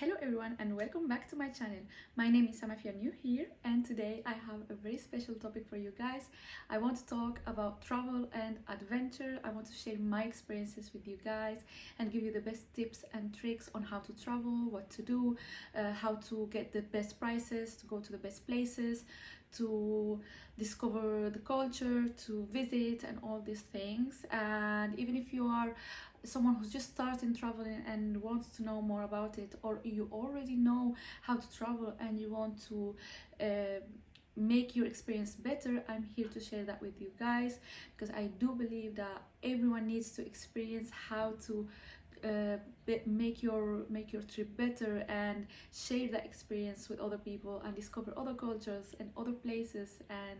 Hello everyone and welcome back to my channel. My name is Sam if you're new here, and today I have a very special topic for you guys. I want to talk about travel and adventure. I want to share my experiences with you guys and give you the best tips and tricks on how to travel, what to do, how to get the best prices, to go to the best places, to discover the culture, to visit and all these things. And even if you are someone who's just starting traveling and wants to know more about it, or you already know how to travel and you want to make your experience better, I'm here to share that with you guys, because I do believe that everyone needs to experience how to make your trip better and share that experience with other people and discover other cultures and other places and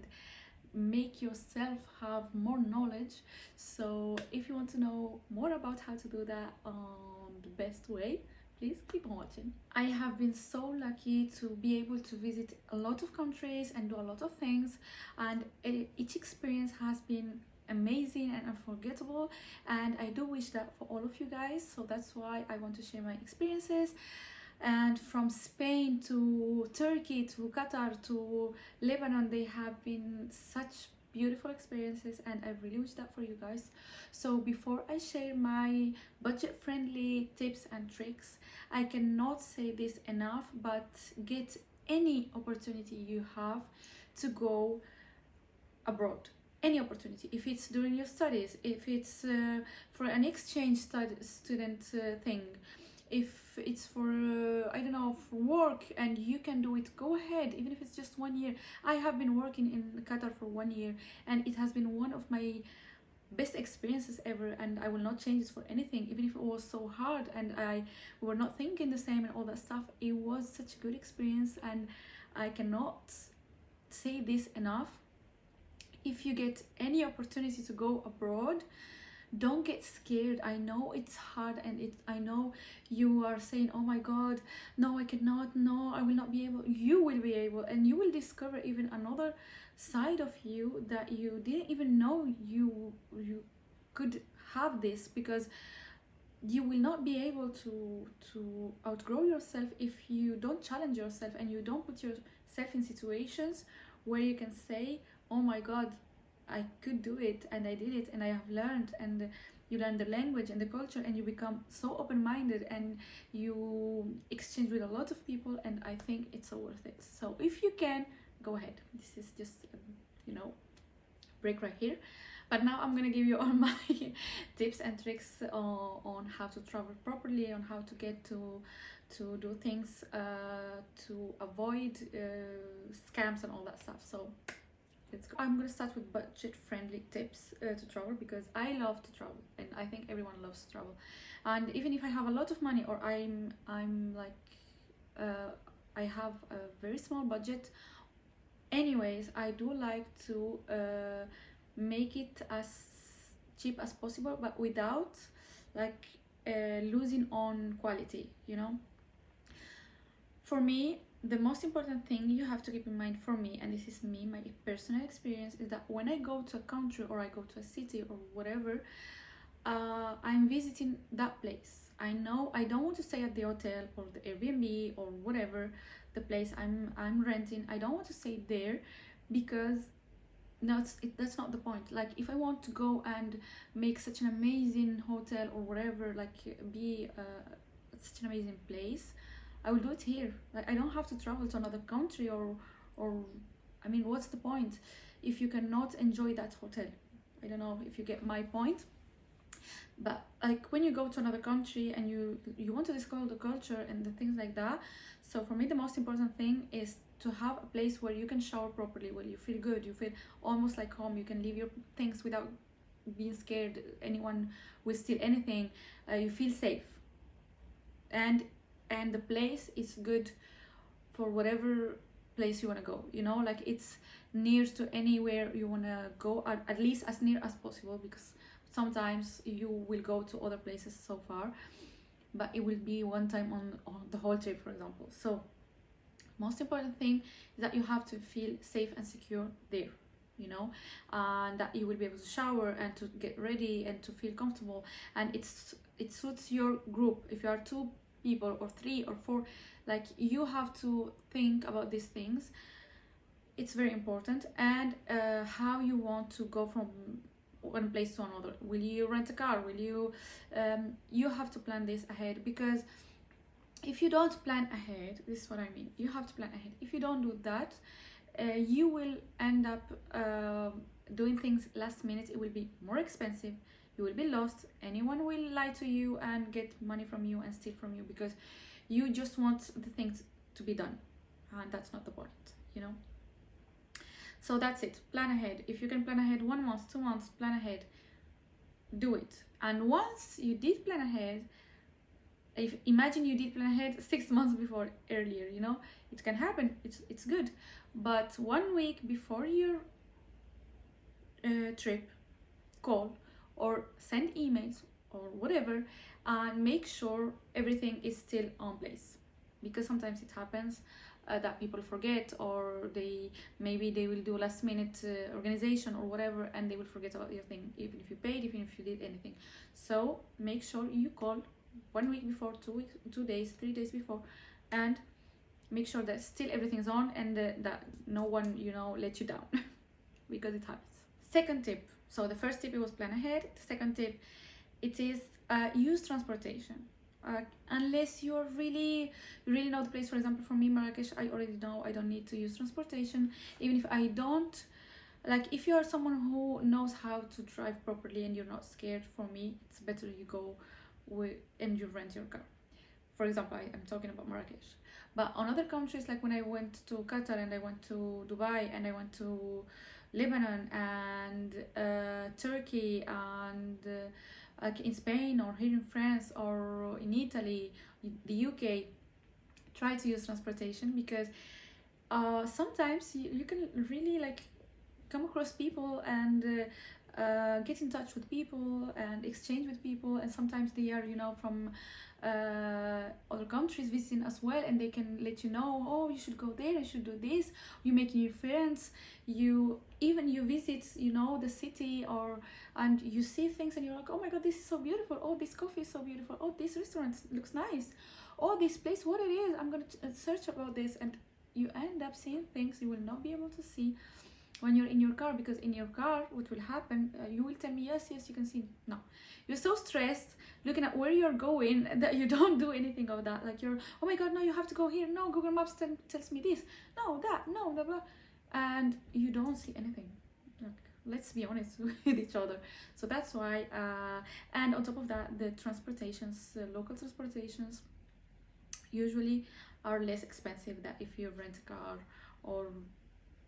make yourself have more knowledge. So if you want to know more about how to do that on the best way, please keep on watching. I have been so lucky to be able to visit a lot of countries and do a lot of things, and each experience has been amazing and unforgettable, and I do wish that for all of you guys. So that's why I want to share my experiences. And from Spain to Turkey to Qatar to Lebanon, they have been such beautiful experiences, and I really wish that for you guys. So before I share my budget-friendly tips and tricks, I cannot say this enough, but get any opportunity you have to go abroad. Any opportunity, if it's during your studies, if it's for an exchange student thing, if it's for I don't know, for work and you can do it, go ahead, even if it's just 1 year. I have been working in Qatar for 1 year, and it has been one of my best experiences ever, and I will not change this for anything. Even if it was so hard and we were not thinking the same and all that stuff, it was such a good experience, and I cannot say this enough. If you get any opportunity to go abroad, don't get scared. I know it's hard, and I know you are saying, oh my god, no, I cannot, no, I will not be able. You will be able, and you will discover even another side of you that you didn't even know you could have this, because you will not be able to outgrow yourself if you don't challenge yourself and you don't put yourself in situations where you can say, oh my god, I could do it, and I did it, and I have learned. And you learn the language and the culture, and you become so open-minded, and you exchange with a lot of people, and I think it's so worth it. So if you can, go ahead. This is just break right here. But now I'm gonna give you all my tips and tricks on how to travel properly, on how to get to do things to avoid scams and all that stuff. So let's go. I'm gonna start with budget-friendly tips to travel, because I love to travel, and I think everyone loves to travel. And even if I have a lot of money, or I'm like I have a very small budget, anyways, I do like to make it as cheap as possible, but without like losing on quality, For me, the most important thing you have to keep in mind, for me, and this is me, my personal experience, is that when I go to a country or I go to a city or whatever, I'm visiting that place. I know I don't want to stay at the hotel or the Airbnb or whatever the place I'm renting. I don't want to stay there, because that's not the point. Like, if I want to go and make such an amazing hotel or whatever, like be such an amazing place, I will do it here. Like, I don't have to travel to another country, or I mean, what's the point if you cannot enjoy that hotel? I don't know if you get my point. But like, when you go to another country and you want to discover the culture and the things like that, so for me the most important thing is to have a place where you can shower properly, where you feel good, you feel almost like home, you can leave your things without being scared anyone will steal anything, you feel safe, and the place is good for whatever place you want to go, like it's near to anywhere you want to go, at least as near as possible, because sometimes you will go to other places so far, but it will be one time on the whole trip, for example. So most important thing is that you have to feel safe and secure there, and that you will be able to shower and to get ready and to feel comfortable, and it suits your group. If you are two people or 3 or 4. Like, you have to think about these things. It's very important. And how you want to go from one place to another. Will you rent a car? Will you you have to plan this ahead, because if you don't plan ahead, this is what I mean, you have to plan ahead. If you don't do that, you will end up doing things last minute. It will be more expensive, you will be lost, anyone will lie to you and get money from you and steal from you, because you just want the things to be done, and that's not the point, you know. So that's it, plan ahead. If you can plan ahead 1 month, 2 months, plan ahead, do it. And once you did plan ahead, if imagine you did plan ahead 6 months before, earlier, you know, it can happen, it's good. But 1 week before your trip, call or send emails or whatever, and make sure everything is still on place, because sometimes it happens that people forget, or maybe they will do last minute organization or whatever, and they will forget about your thing, even if you paid, even if you did anything. So make sure you call 1 week before, 2 weeks, 2 days, 3 days before, and make sure that still everything's on, and that no one, you know, let you down because it happens. Second tip. So the first tip, it was plan ahead. The second tip, it is use transportation. Unless you really know the place. For example, for me, Marrakesh, I already know I don't need to use transportation. Even if I don't, like, if you are someone who knows how to drive properly and you're not scared, for me it's better you go and you rent your car. For example, I'm talking about Marrakesh. But on other countries, like when I went to Qatar and I went to Dubai and I went to Lebanon and Turkey and like in Spain or here in France or in Italy, the UK, try to use transportation, because sometimes you can really like come across people and get in touch with people and exchange with people, and sometimes they are, you know, from other countries visiting as well, and they can let you know, oh, you should go there, you should do this. You make new friends, you visit, you know, the city, and you see things and you're like, oh my god, this is so beautiful, oh, this coffee is so beautiful, oh, this restaurant looks nice, oh, this place, what it is, I'm gonna search about this. And you end up seeing things you will not be able to see when you're in your car, because in your car, what will happen, you will tell me, yes, you can see. No, you're so stressed looking at where you're going that you don't do anything of that. Like, you're, oh my god, no, you have to go here, no, Google Maps tells me this, no, that, no, blah blah, and you don't see anything. Like, let's be honest with each other. So that's why and on top of that, the transportations, local transportations usually are less expensive than if you rent a car or,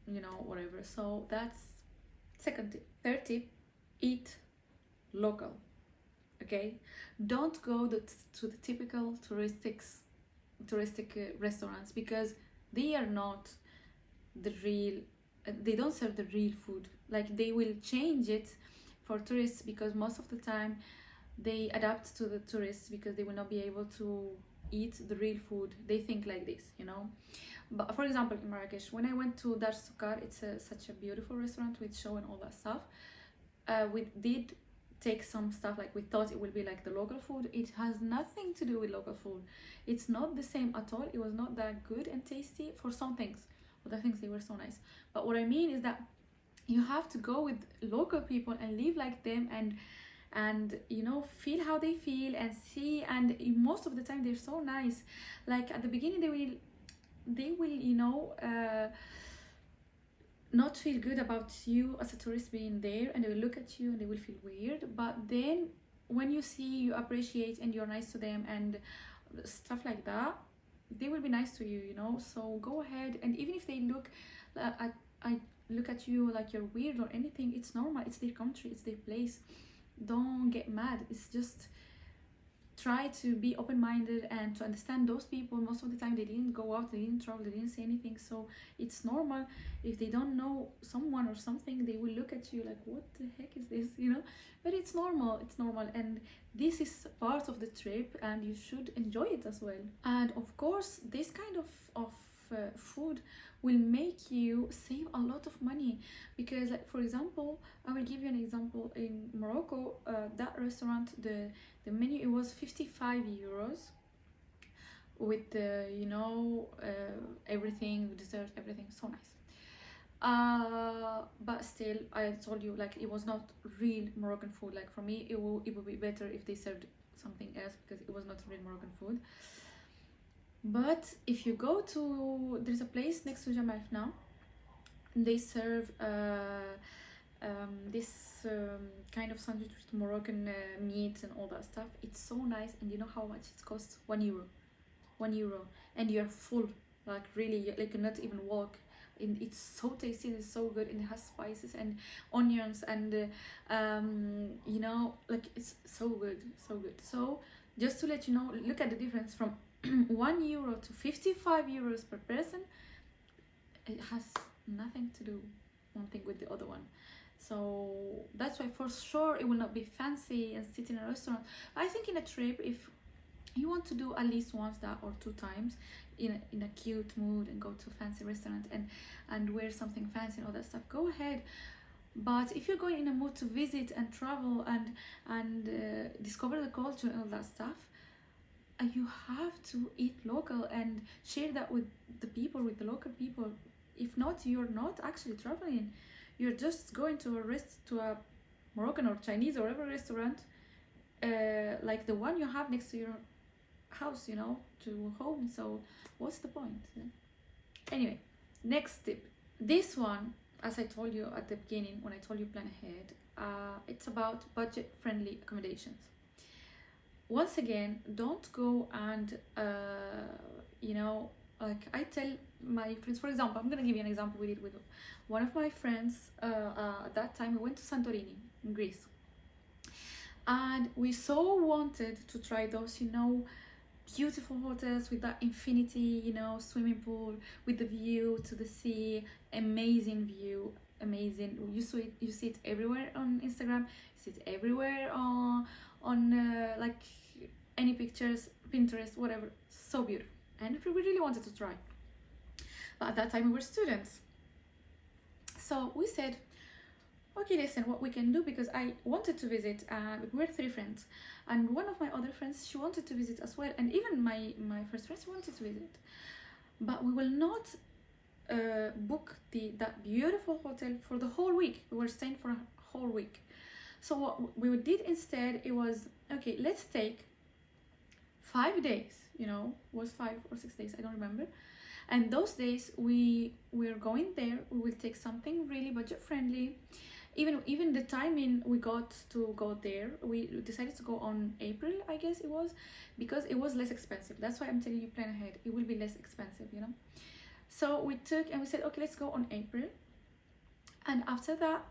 you know, whatever. So that's second tip. Third tip, eat local. Okay, don't go to the typical touristic restaurants, because they are not the real, they don't serve the real food. Like, they will change it for tourists, because most of the time they adapt to the tourists, because they will not be able to eat the real food. They think like this, you know. But for example, in Marrakesh, when I went to Dar Sukar, it's such a beautiful restaurant with show and all that stuff. We did take some stuff, like we thought it would be like the local food. It has nothing to do with local food. It's not the same at all. It was not that good and tasty for some things. Other things, they were so nice. But what I mean is that you have to go with local people and live like them, and you know, feel how they feel and see. And most of the time they're so nice. Like, at the beginning they will you know, not feel good about you as a tourist being there, and they will look at you and they will feel weird. But then when you see, you appreciate, and you're nice to them and stuff like that, they will be nice to you, you know. So go ahead, and even if they look I look at you like you're weird or anything, it's normal. It's their country, it's their place. Don't get mad. It's just try to be open-minded and to understand those people. Most of the time they didn't go out, they didn't travel, they didn't say anything, so it's normal. If they don't know someone or something, they will look at you like, what the heck is this, you know. But it's normal, and this is part of the trip, and you should enjoy it as well. And of course, this kind of food will make you save a lot of money, because, like, for example, I will give you an example. In Morocco, that restaurant, the menu, it was 55 euros, with the, everything, dessert, everything, so nice. But still, I told you, like, it was not real Moroccan food. Like, for me, it would be better if they served something else, because it was not real Moroccan food. But if you go to, there's a place next to Jamal now, they serve this kind of sandwich with Moroccan meats and all that stuff. It's so nice, and you know how much it costs? €1. €1, and you're full. Like, really, you cannot even walk. And it's so tasty, and it's so good, and it has spices and onions, and like, it's so good, so good. So just to let you know, look at the difference from €1 to €55 per person. It has nothing to do one thing with the other one. So that's why, for sure, it will not be fancy and sit in a restaurant. I think in a trip, if you want to do at least once that, or 2 times, in a cute mood, and go to a fancy restaurant and wear something fancy and all that stuff, go ahead. But if you're going in a mood to visit and travel and discover the culture and all that stuff, you have to eat local and share that with the people, with the local people. If not, you're not actually traveling. You're just going to a Moroccan or Chinese or whatever restaurant, like the one you have next to your house, to home. So what's the point? Anyway, next tip. This one, as I told you at the beginning when I told you plan ahead, it's about budget friendly accommodations. Once again, don't go and like, I tell my friends, for example, I'm gonna give you an example. We did with one of my friends. At that time, we went to Santorini in Greece, and we so wanted to try those, beautiful hotels with that infinity, swimming pool with the view to the sea. Amazing view, amazing. You see it everywhere on Instagram. You see it everywhere on like any pictures, Pinterest, whatever. So beautiful, and we really wanted to try. But at that time, we were students, so we said, okay, listen, what we can do, because I wanted to visit. We're 3 friends, and one of my other friends, she wanted to visit as well, and even my first friend, she wanted to visit. But we will not book that beautiful hotel for the whole week. We were staying for a whole week. So what we did instead, it was, okay, let's take 5 days, was 5 or 6 days, I don't remember. And those days we're going there, we will take something really budget friendly. Even the timing we got to go there, we decided to go on April, I guess it was, because it was less expensive. That's why I'm telling you, plan ahead. It will be less expensive, So we took and we said, okay, let's go on April. And after that,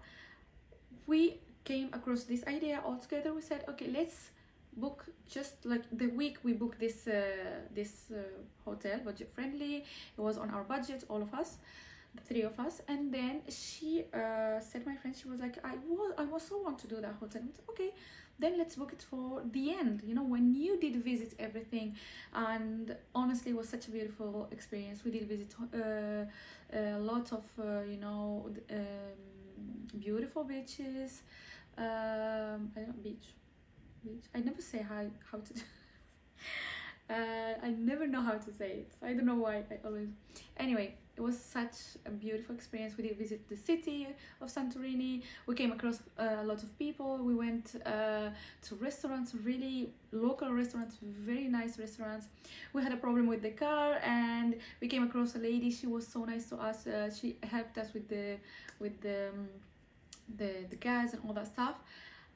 we came across this idea all together. We said, okay, let's book just like the week we booked this hotel, budget friendly. It was on our budget, all of us, the 3 of us. And then she said, my friend, she was like, I was so want to do that hotel. I said, okay, then let's book it for the end, when you did visit everything. And honestly, it was such a beautiful experience. We did visit a lot of beautiful beaches. I don't know, beach. I never say how to I never know how to say it. I don't know why I always. Anyway, it was such a beautiful experience. We did visit the city of Santorini. We came across a lot of people. We went to restaurants, really local restaurants, very nice restaurants. We had a problem with the car, and we came across a lady. She was so nice to us. She helped us with the gas and all that stuff,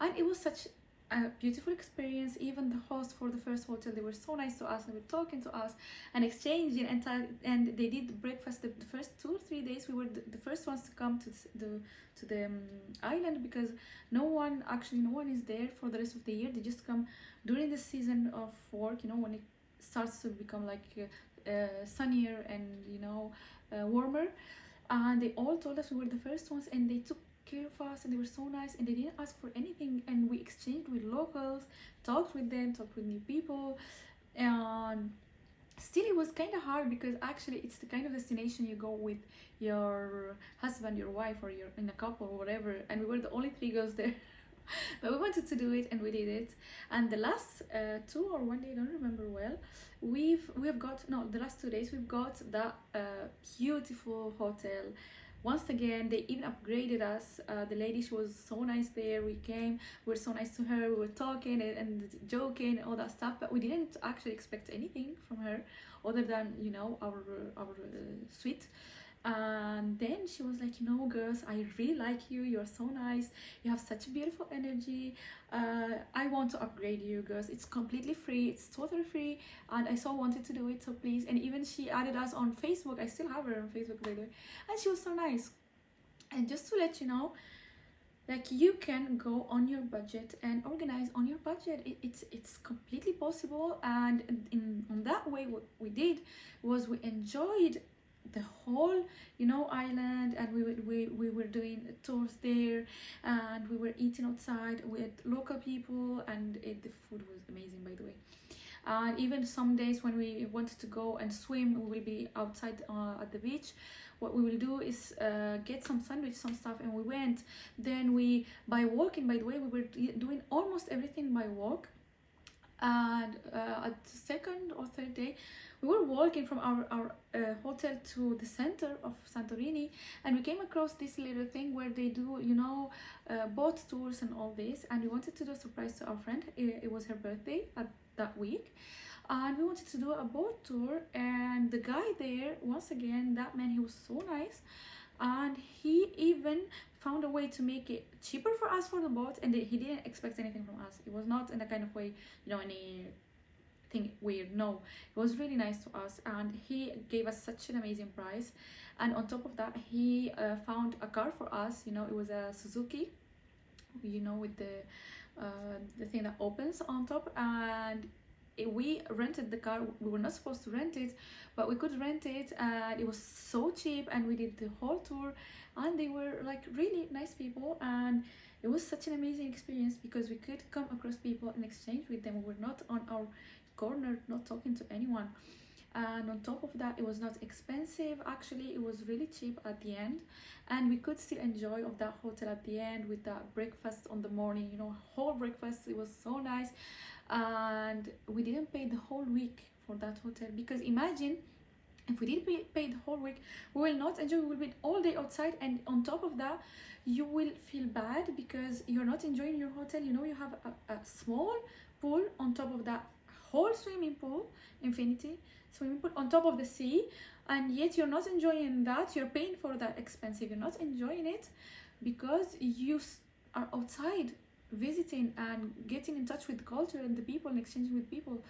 and it was such a beautiful experience. Even the host for the first hotel, they were so nice to us, and were talking to us and exchanging, and they did breakfast the first 2 or 3 days. We were the first ones to come to the island, because no one is there for the rest of the year. They just come during the season of work, when it starts to become like sunnier and warmer. And they all told us we were the first ones, and they took care of us, and they were so nice, and they didn't ask for anything, and we exchanged with locals, talked with them, talked with new people. And still, it was kind of hard, because actually it's the kind of destination you go with your husband, your wife, or you're in a couple or whatever, and we were the only 3 girls there. But we wanted to do it and we did it. And the last 2 or 1 day, I don't remember well, we've got, no, the last 2 days we've got that beautiful hotel. Once again, they even upgraded us. The lady, she was so nice there. We came, we were so nice to her. We were talking and joking and all that stuff, but we didn't actually expect anything from her other than, you know, our suite. And then she was like, you know, girls, I really like you. You're so nice. You have such beautiful energy. I want to upgrade you, girls. It's completely free. It's totally free. And I so wanted to do it, so please. And even she added us on Facebook. I still have her on Facebook, by the way. And she was so nice. And just to let you know, like, you can go on your budget and organize on your budget. It's completely possible. And on that way, what we did was we enjoyed the whole, you know, island, and we were doing tours there, and we were eating outside with local people, and the food was amazing, by the way. And even some days when we wanted to go and swim, we will be outside at the beach. What we will do is get some sandwich, some stuff, and we went. Then we, by walking, by the way, we were doing almost everything by walk. And at the second or third day, we were walking from our hotel to the center of Santorini, and we came across this little thing where they do, you know, boat tours and all this. And we wanted to do a surprise to our friend. It was her birthday at that week, and we wanted to do a boat tour. And the guy there, once again, that man, he was so nice, and he even found a way to make it cheaper for us for the boat. And he didn't expect anything from us. It was not in a kind of way, you know, anything weird. No, it was really nice to us, and he gave us such an amazing price. And on top of that, he found a car for us. You know, it was a Suzuki, you know, with the thing that opens on top. And we rented the car. We were not supposed to rent it, but we could rent it, and it was so cheap. And we did the whole tour, and they were like really nice people. And it was such an amazing experience because we could come across people and exchange with them. We were not on our corner, not talking to anyone. And on top of that, it was not expensive. Actually, it was really cheap at the end, and we could still enjoy of that hotel at the end with that breakfast on the morning, you know, whole breakfast. It was so nice. And we didn't pay the whole week for that hotel, because imagine if we did pay the whole week, we will not enjoy. We will be all day outside, and on top of that, you will feel bad because you're not enjoying your hotel. You know, you have a small pool on top of that whole swimming pool, infinity swimming pool on top of the sea, and yet you're not enjoying that. You're paying for that expensive. You're not enjoying it because you are outside visiting and getting in touch with the culture and the people and exchanging with people.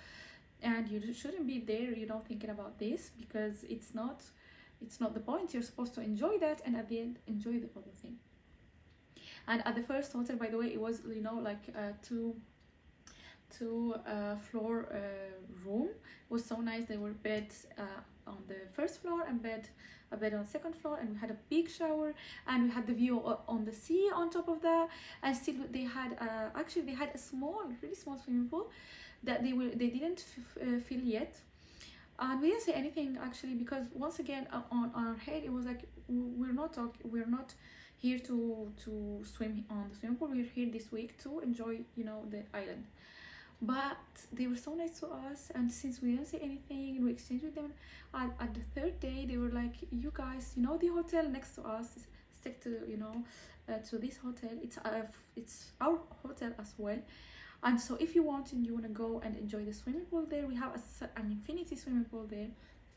And you shouldn't be there, you know, thinking about this, because it's not the point. You're supposed to enjoy that, and at the end enjoy the other thing. And at the first hotel, by the way, it was, you know, like two floor room. It was so nice. There were beds on the first floor and a bed on the second floor, and we had a big shower, and we had the view on the sea on top of that. And still they had actually they had a really small swimming pool that they didn't fill yet. And we didn't say anything actually, because once again, on our head it was like, we're not here to swim on the swimming pool. We're here this week to enjoy, you know, the island. But they were so nice to us, and since we didn't say anything, we exchanged with them. At the third day, they were like, you guys, you know, the hotel next to us, stick to, you know, to this hotel. It's our hotel as well. And so if you want and you want to go and enjoy the swimming pool there, we have an infinity swimming pool there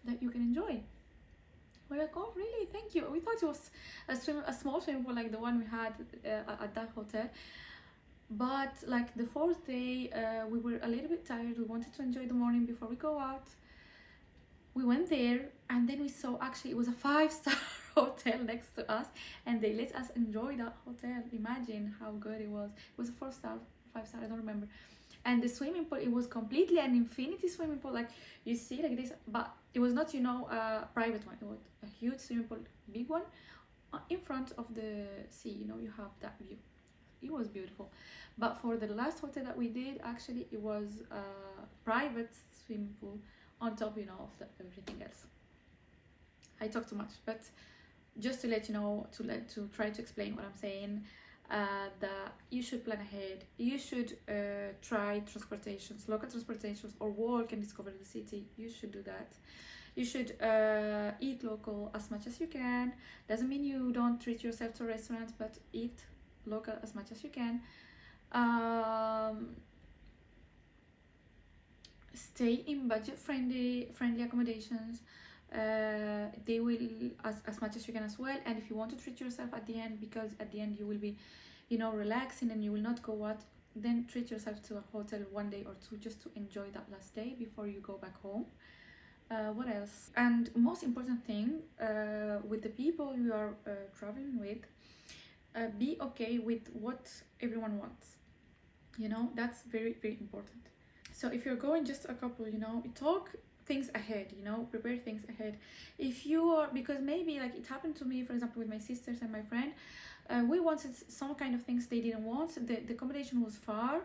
that you can enjoy. We're like, oh really, thank you. We thought it was a small swimming pool like the one we had at that hotel. But like the fourth day, we were a little bit tired. We wanted to enjoy the morning before we go out. We went there, and then we saw, actually it was a 5-star hotel next to us, and they let us enjoy that hotel. Imagine how good it was. It was a 4-star, 5-star, I don't remember. And the swimming pool, it was completely an infinity swimming pool, like you see like this, but it was not, you know, a private one. It was a huge swimming pool, big one, in front of the sea. You know, you have that view. It was beautiful. But for the last hotel that we did, actually it was a private swimming pool on top, you know, of everything else. I talk too much, but just to let you know, to try to explain what I'm saying. that you should plan ahead. You should try transportations, local transportations, or walk and discover the city. You should do that. You should eat local as much as you can. Doesn't mean you don't treat yourself to restaurants, but eat local as much as you can. Stay in budget friendly accommodations. They will, as much as you can as well. And if you want to treat yourself at the end, because at the end you will be, you know, relaxing and you will not go out, then treat yourself to a hotel one day or two just to enjoy that last day before you go back home. What else? And most important thing, with the people you are traveling with, be okay with what everyone wants. You know, that's very, very important. So if you're going just a couple, you know, talk things ahead, you know, prepare things ahead. If you are, because maybe like it happened to me, for example, with my sisters and my friend, we wanted some kind of things they didn't want. The accommodation was far.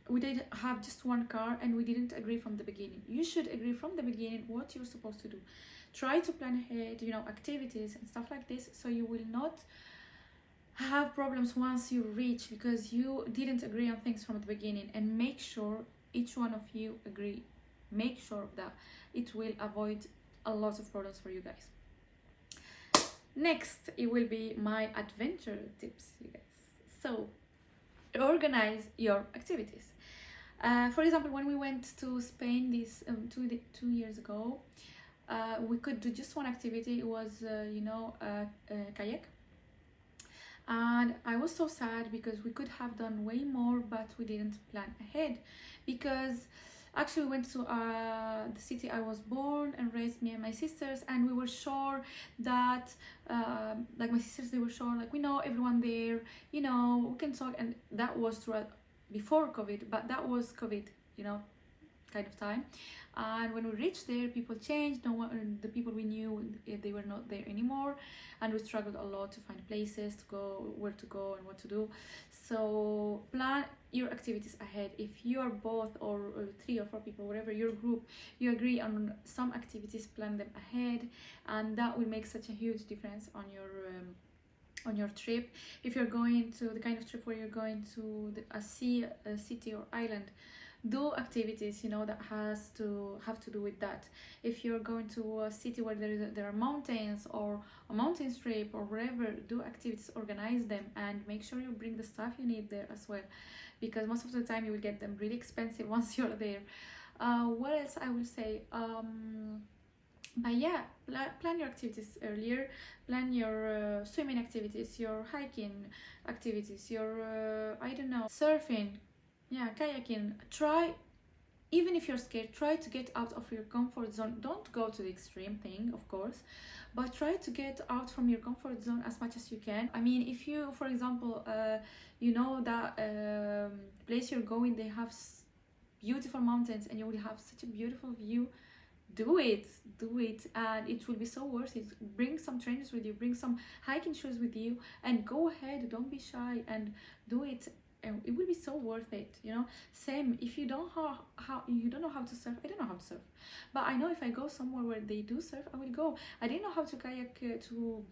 We did have just one car and we didn't agree from the beginning. You should agree from the beginning what you're supposed to do. Try to plan ahead, you know, activities and stuff like this, so you will not have problems once you reach, because you didn't agree on things from the beginning. And make sure each one of you agree. Make sure of that. It will avoid a lot of problems for you guys. Next, it will be my adventure tips, you guys. So, organize your activities. For example, when we went to Spain this 2 years ago, we could do just one activity. It was, kayak. And I was so sad because we could have done way more, but we didn't plan ahead. Because actually we went to the city I was born and raised, me and my sisters, and we were sure that like my sisters, they were sure like we know everyone there, you know, we can talk. And that was throughout before COVID, but that was COVID, you know, kind of time. And when we reached there, people changed. No one, the people we knew, they were not there anymore, and we struggled a lot to find places to go, where to go and what to do. So plan your activities ahead. If you are both or 3 or 4 people, whatever your group, you agree on some activities, plan them ahead, and that will make such a huge difference on your trip. If you're going to the kind of trip where you're going to a city or island, do activities, you know, that have to do with that. If you're going to a city where there are mountains or a mountain strip or wherever, do activities, organize them, and make sure you bring the stuff you need there as well, because most of the time you will get them really expensive once you're there. What else I will say? But yeah, plan your activities earlier. Plan your swimming activities, your hiking activities, your I don't know, surfing, yeah, kayaking. Try, even if you're scared, try to get out of your comfort zone. Don't go to the extreme thing, of course, but try to get out from your comfort zone as much as you can. I mean, if you, for example, you know that place you're going, they have beautiful mountains and you will have such a beautiful view, do it, and it will be so worth it. Bring some trainers with you, bring some hiking shoes with you, and go ahead. Don't be shy and do it, and it will be so worth it, you know. Same if you don't you don't know how to surf. I don't know how to surf, but I know if I go somewhere where they do surf, I will go. I didn't know how to kayak, to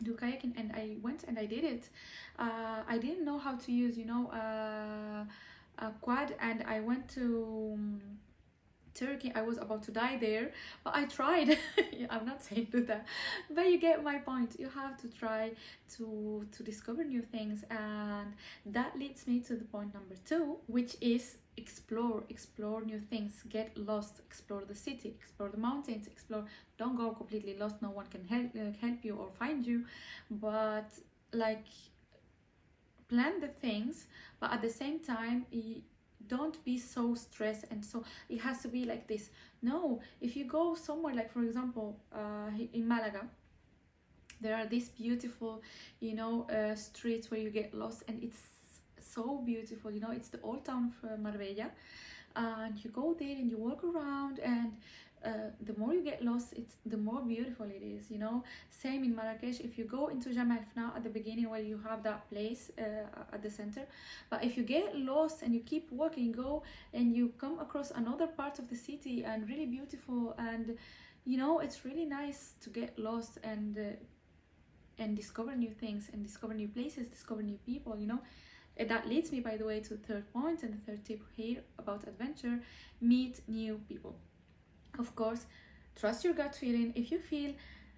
do kayaking, and I went and I did it. I didn't know how to use, you know, a quad, and I went to Turkey. I was about to die there, but I tried. I'm not saying do that, but you get my point. You have to try to discover new things, and that leads me to the point number 2, which is explore new things. Get lost, explore the city, explore the mountains, explore. Don't go completely lost. No one can help you or find you, but like plan the things, but at the same time don't be so stressed and so it has to be like this. No, if you go somewhere like, for example, in Malaga, there are these beautiful, you know, streets where you get lost, and it's so beautiful, you know. It's the old town of Marbella, and you go there and you walk around, and the more you get lost, the more beautiful it is, you know. Same in Marrakesh. If you go into Jemaa el-Fna at the beginning, where you have that place at the center, but if you get lost and you keep walking, go and you come across another part of the city and really beautiful, and you know, it's really nice to get lost and and discover new things and discover new places, discover new people, you know. And that leads me, by the way, to the third point and the third tip here about adventure: meet new people. Of course, trust your gut feeling. If you feel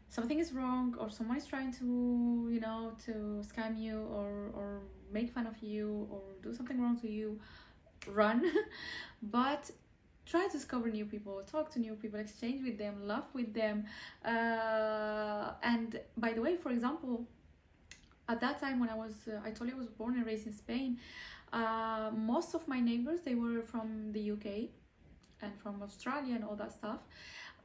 something is wrong, or someone is trying to, you know, to scam you, or make fun of you, or do something wrong to you, run. But try to discover new people, talk to new people, exchange with them, laugh with them. And by the way, for example, at that time when I told you I was born and raised in Spain, most of my neighbors, they were from the UK and from Australia and all that stuff.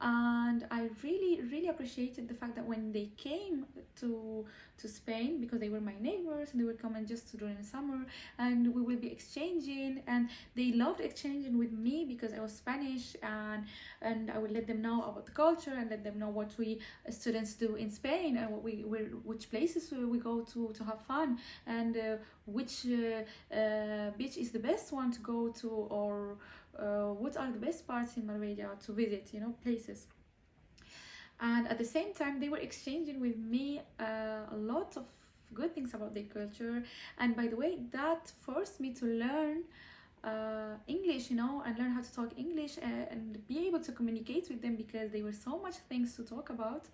And I really appreciated the fact that when they came to Spain, because they were my neighbors and they would come and just during the summer, and we would be exchanging, and they loved exchanging with me because I was Spanish, and I would let them know about the culture and let them know what we students do in Spain, and which places we go to have fun, and which beach is the best one to go to, or what are the best parts in Marbella to visit, you know, places. And at the same time, they were exchanging with me a lot of good things about their culture. And by the way, that forced me to learn English, you know, and learn how to talk English, and be able to communicate with them, because there were so much things to talk about.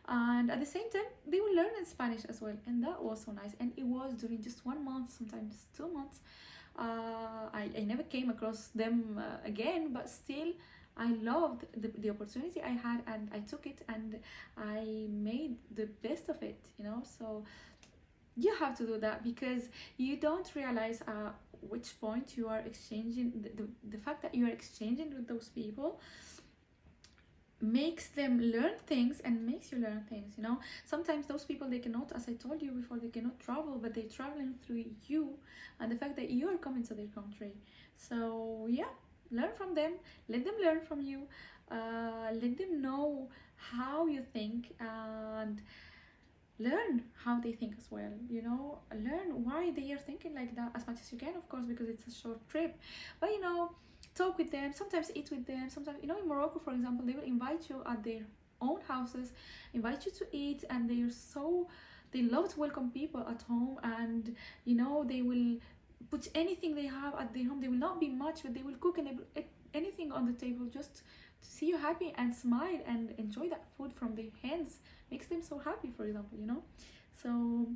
And at the same time, they were learning Spanish as well, and that was so nice. And it was during just 1 month, sometimes 2 months. I never came across them again, but still I loved the opportunity I had, and I took it, and I made the best of it, you know. So you have to do that, because you don't realize which point you are exchanging. The fact that you are exchanging with those people makes them learn things and makes you learn things, you know. Sometimes those people, they cannot, as I told you before, they cannot travel, but they're traveling through you and the fact that you are coming to their country. So yeah, learn from them, let them learn from you, let them know how you think, and learn how they think as well, you know. Learn why they are thinking like that as much as you can, of course, because it's a short trip. But you know, talk with them, sometimes eat with them, sometimes, you know, in Morocco, for example, they will invite you at their own houses, invite you to eat, and they love to welcome people at home. And you know, they will put anything they have at their home. They will not be much, but they will cook, and they will eat anything on the table just to see you happy and smile and enjoy that food from their hands. Makes them so happy, for example, you know. So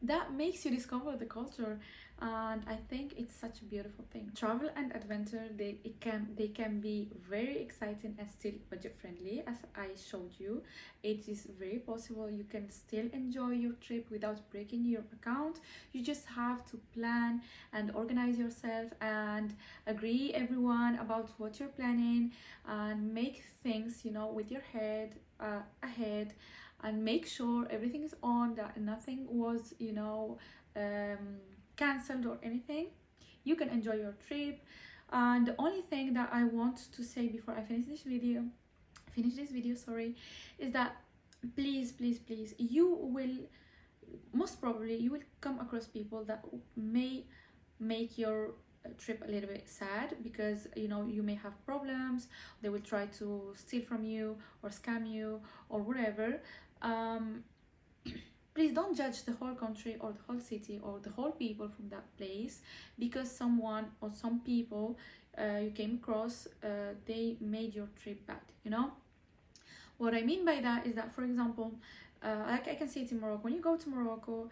that makes you discover the culture, and I think it's such a beautiful thing. Travel and adventure, they can be very exciting and still budget friendly. As I showed you, it is very possible you can still enjoy your trip without breaking your account. You just have to plan and organize yourself, and agree everyone about what you're planning, and make things, you know, with your head ahead, and make sure everything is on, that nothing was, you know, cancelled or anything. You can enjoy your trip. And the only thing that I want to say before I finish this video, sorry, is that please, you will, most probably you will come across people that may make your trip a little bit sad, because you know, you may have problems. They will try to steal from you or scam you or whatever. Please don't judge the whole country or the whole city or the whole people from that place, because someone or some people you came across, they made your trip bad, you know. What I mean by that is that, for example, like I can see it in Morocco. When you go to Morocco,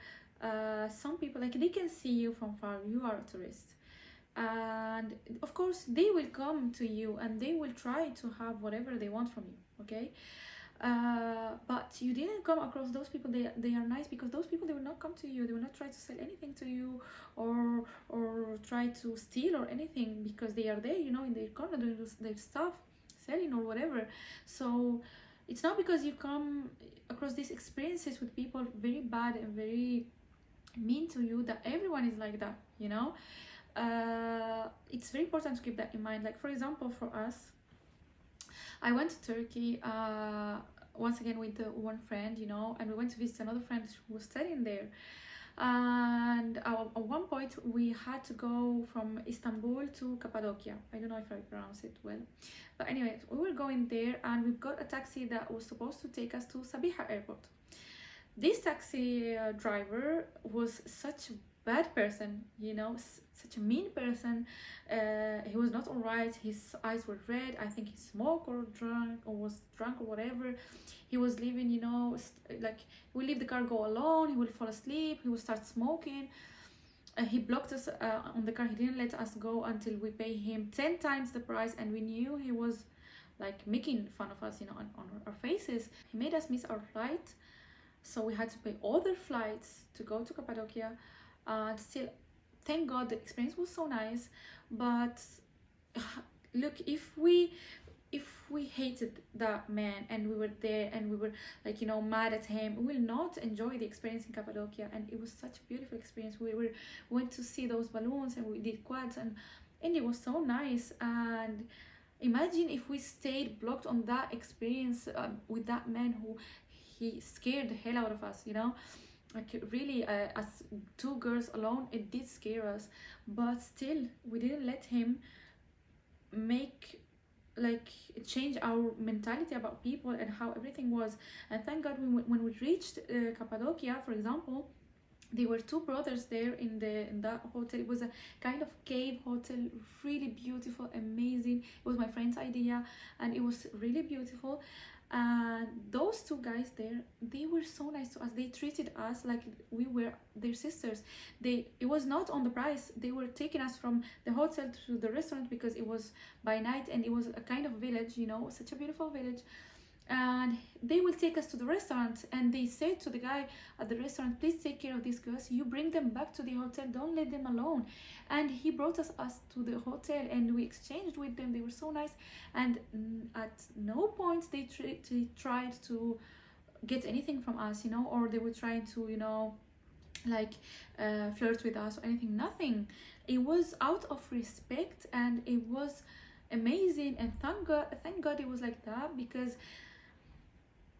some people, like, they can see you from far, you are a tourist, and of course they will come to you and they will try to have whatever they want from you, okay. But you didn't come across those people. They are nice, because those people, they will not come to you, they will not try to sell anything to you, or try to steal or anything, because they are there, you know, in their corner doing their stuff, selling or whatever. So it's not because you come across these experiences with people very bad and very mean to you that everyone is like that, you know. It's very important to keep that in mind. Like, for example, for us, I went to Turkey once again with one friend, you know, and we went to visit another friend who was studying there. And at one point we had to go from Istanbul to Cappadocia. I don't know if I pronounce it well, but anyway, we were going there, and we got a taxi that was supposed to take us to Sabiha airport. This taxi driver was such a bad person, you know, such a mean person. He was not all right. His eyes were red. I think he smoked or drunk or was drunk or whatever. He was leaving, you know, like he would leave the car, go alone. He would fall asleep. He would start smoking. He blocked us on the car. He didn't let us go until we pay him 10 times the price, and we knew he was like making fun of us, you know, on our faces. He made us miss our flight, so we had to pay other flights to go to Cappadocia. And still, thank God, the experience was so nice. But look, if we hated that man and we were there and we were like, you know, mad at him, we will not enjoy the experience in Cappadocia. And it was such a beautiful experience. We went to see those balloons and we did quads, and it was so nice. And imagine if we stayed blocked on that experience with that man who he scared the hell out of us, you know. Like really, as two girls alone, it did scare us. But still, we didn't let him make like change our mentality about people and how everything was. And thank God, when we reached Cappadocia, for example, there were two brothers there in that hotel. It was a kind of cave hotel, really beautiful, amazing. It was my friend's idea, and it was really beautiful. And those two guys there, they were so nice to us. They treated us like we were their sisters. It was not on the price. They were taking us from the hotel to the restaurant because it was by night, and it was a kind of village, you know, such a beautiful village. And they will take us to the restaurant, and they said to the guy at the restaurant, please take care of these girls, you bring them back to the hotel, don't let them alone. And he brought us to the hotel, and we exchanged with them. They were so nice, and at no point they tried to get anything from us, you know, or they were trying to, you know, like flirt with us or anything. Nothing. It was out of respect, and it was amazing. And thank God it was like that, because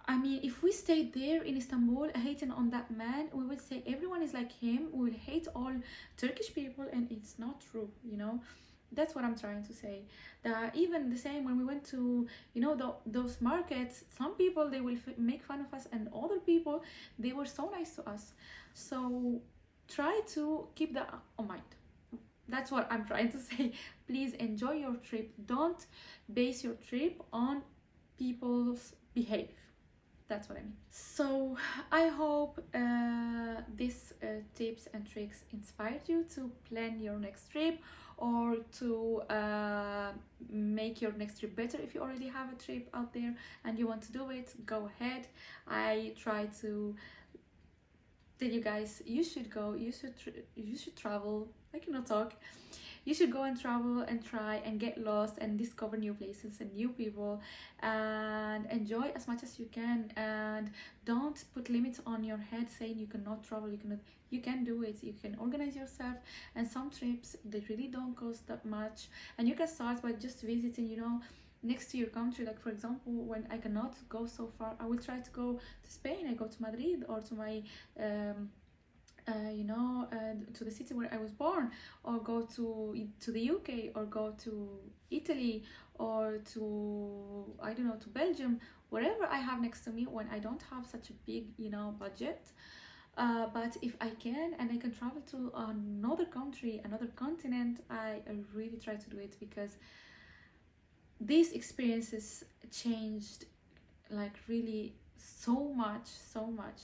I mean, if we stayed there in Istanbul hating on that man, we would say everyone is like him. We will hate all Turkish people, and it's not true, you know. That's what I'm trying to say. That even the same when we went to, you know, those markets, some people they will make fun of us, and other people they were so nice to us. So try to keep that on mind. That's what I'm trying to say. Please enjoy your trip. Don't base your trip on people's behavior. That's what I mean. So I hope these tips and tricks inspired you to plan your next trip, or to make your next trip better. If you already have a trip out there and you want to do it, go ahead. I try to tell you guys, you should go, you should travel. I cannot talk. You should go and travel and try and get lost and discover new places and new people, and enjoy as much as you can. And don't put limits on your head saying you cannot travel, you can do it. You can organize yourself, and some trips they really don't cost that much, and you can start by just visiting, you know, next to your country. Like for example, when I cannot go so far, I will try to go to Spain. I go to Madrid, or to my you know, to the city where I was born, or go to the UK, or go to Italy, or to, I don't know, to Belgium, wherever I have next to me when I don't have such a big, you know, budget. But if I can, and I can travel to another country, another continent, I really try to do it, because these experiences changed like really so much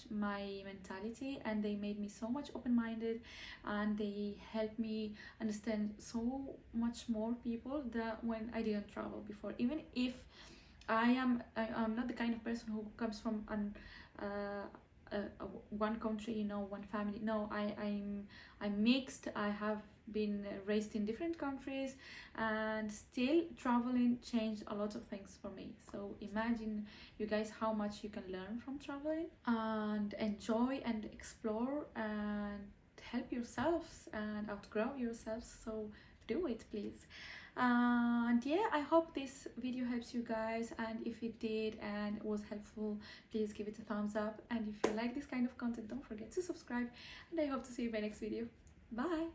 my mentality, and they made me so much open-minded, and they helped me understand so much more people that when I didn't travel before. Even if I'm not the kind of person who comes from one country, you know, one family. No, I'm mixed. I have been raised in different countries, and still traveling changed a lot of things for me. So imagine, you guys, how much you can learn from traveling, and enjoy and explore and help yourselves and outgrow yourselves. So do it, please. And yeah, I hope this video helps you guys, and if it did and was helpful, please give it a thumbs up. And if you like this kind of content, don't forget to subscribe, and I hope to see you in my next video. Bye.